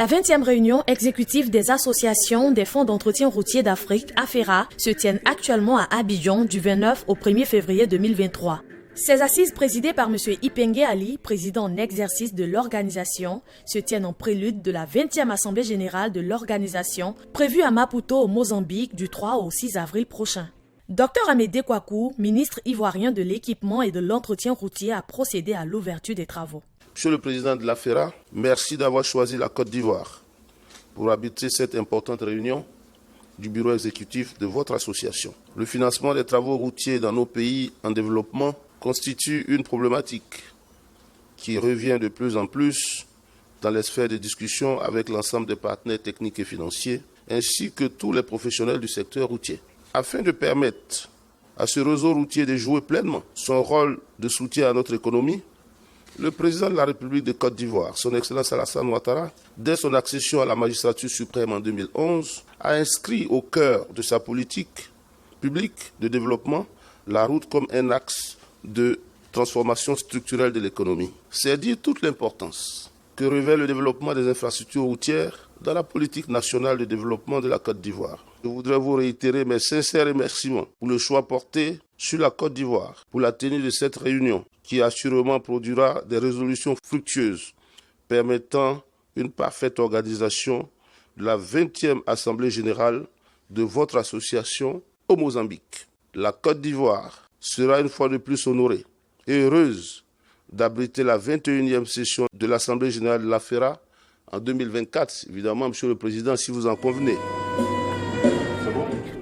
La 20e réunion exécutive des associations des fonds d'entretien routier d'Afrique, AFERA, se tient actuellement à Abidjan du 29 au 1er février 2023. Ces assises présidées par M. Ipengue Ali, président en exercice de l'organisation, se tiennent en prélude de la 20e Assemblée générale de l'organisation, prévue à Maputo au Mozambique du 3 au 6 avril prochain. Dr Amédée Kouakou, ministre ivoirien de l'équipement et de l'entretien routier, a procédé à l'ouverture des travaux. Monsieur le Président de l'AFERA, merci d'avoir choisi la Côte d'Ivoire pour abriter cette importante réunion du bureau exécutif de votre association. Le financement des travaux routiers dans nos pays en développement constitue une problématique qui revient de plus en plus dans les sphères de discussion avec l'ensemble des partenaires techniques et financiers, ainsi que tous les professionnels du secteur routier. Afin de permettre à ce réseau routier de jouer pleinement son rôle de soutien à notre économie, le président de la République de Côte d'Ivoire, son Excellence Alassane Ouattara, dès son accession à la magistrature suprême en 2011, a inscrit au cœur de sa politique publique de développement la route comme un axe de transformation structurelle de l'économie. C'est dire toute l'importance que revêt le développement des infrastructures routières dans la politique nationale de développement de la Côte d'Ivoire. Je voudrais vous réitérer mes sincères remerciements pour le choix porté sur la Côte d'Ivoire pour la tenue de cette réunion qui assurément produira des résolutions fructueuses permettant une parfaite organisation de la 20e Assemblée générale de votre association au Mozambique. La Côte d'Ivoire sera une fois de plus honorée et heureuse d'abriter la 21e session de l'Assemblée générale de l'AFERA en 2024. Évidemment, Monsieur le Président, si vous en convenez.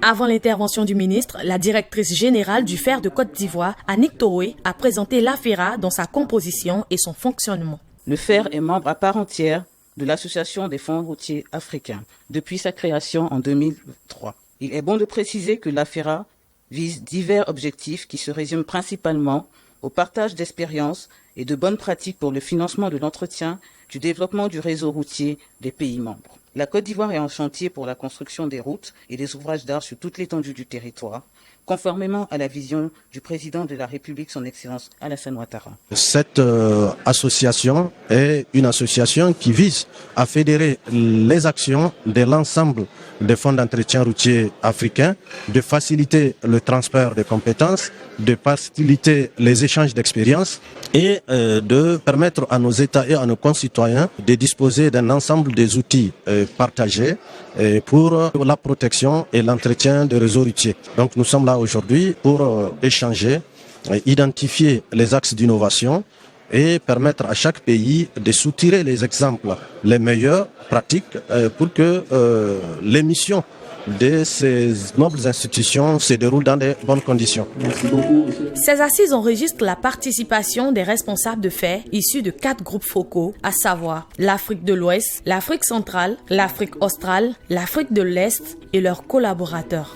Avant l'intervention du ministre, la directrice générale du FER de Côte d'Ivoire, Annick Toé, a présenté l'AFERA dans sa composition et son fonctionnement. Le FER est membre à part entière de l'Association des fonds routiers africains depuis sa création en 2003. Il est bon de préciser que l'AFERA vise divers objectifs qui se résument principalement au partage d'expériences et de bonnes pratiques pour le financement de l'entretien, du développement du réseau routier des pays membres. La Côte d'Ivoire est en chantier pour la construction des routes et des ouvrages d'art sur toute l'étendue du territoire, conformément à la vision du président de la République, son Excellence Alassane Ouattara. Cette association est une association qui vise à fédérer les actions de l'ensemble des fonds d'entretien routier africains, de faciliter le transfert de compétences, de faciliter les échanges d'expériences et de permettre à nos États et à nos concitoyens de disposer d'un ensemble des outils partagés pour la protection et l'entretien des réseaux routiers. Donc nous sommes là aujourd'hui pour échanger, identifier les axes d'innovation et permettre à chaque pays de soutirer les exemples les meilleurs pratiques pour que les missions de ces nobles institutions se déroulent dans de bonnes conditions. Ces assises enregistrent la participation des responsables de FER issus de 4 groupes focaux, à savoir l'Afrique de l'Ouest, l'Afrique centrale, l'Afrique australe, l'Afrique de l'Est et leurs collaborateurs.